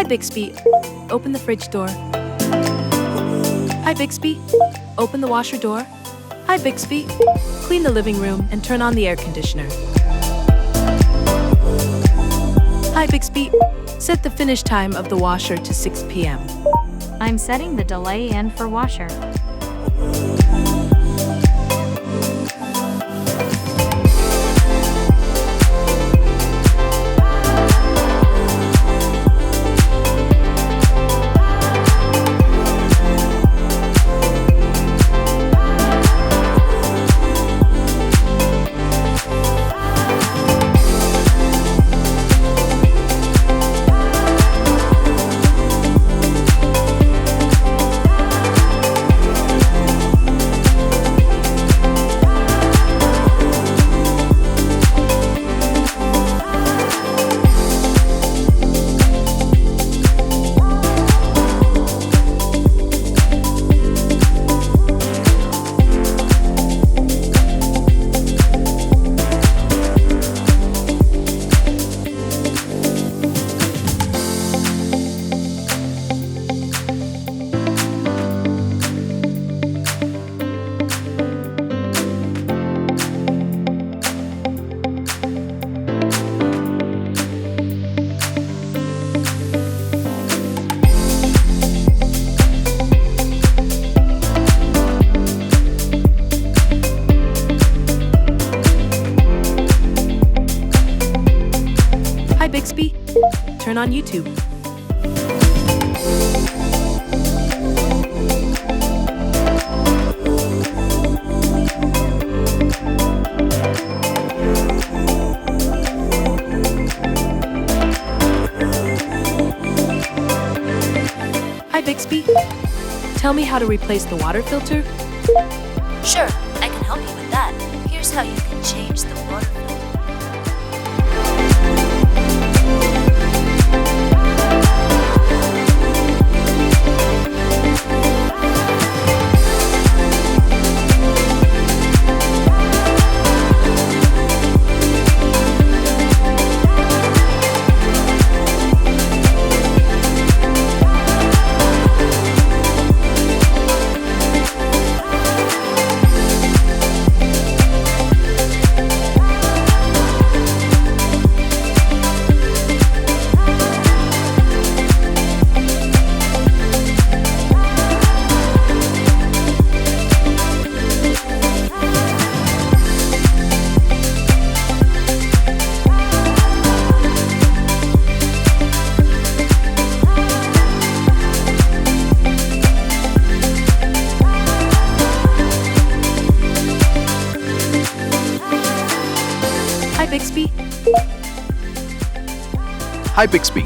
Bixby, open the fridge door. Hi Bixby, open the washer door. Hi Bixby, clean the living room and turn on the air conditioner. Hi Bixby, set the finish time of the washer to 6 p.m. I'm setting the delay in for washer. Hi Bixby, turn on YouTube. Hi Bixby, tell me how to replace the water filter. Sure, I can help you with that. Here's how you can change the water filter. Hi Bixby. Hi Bixby,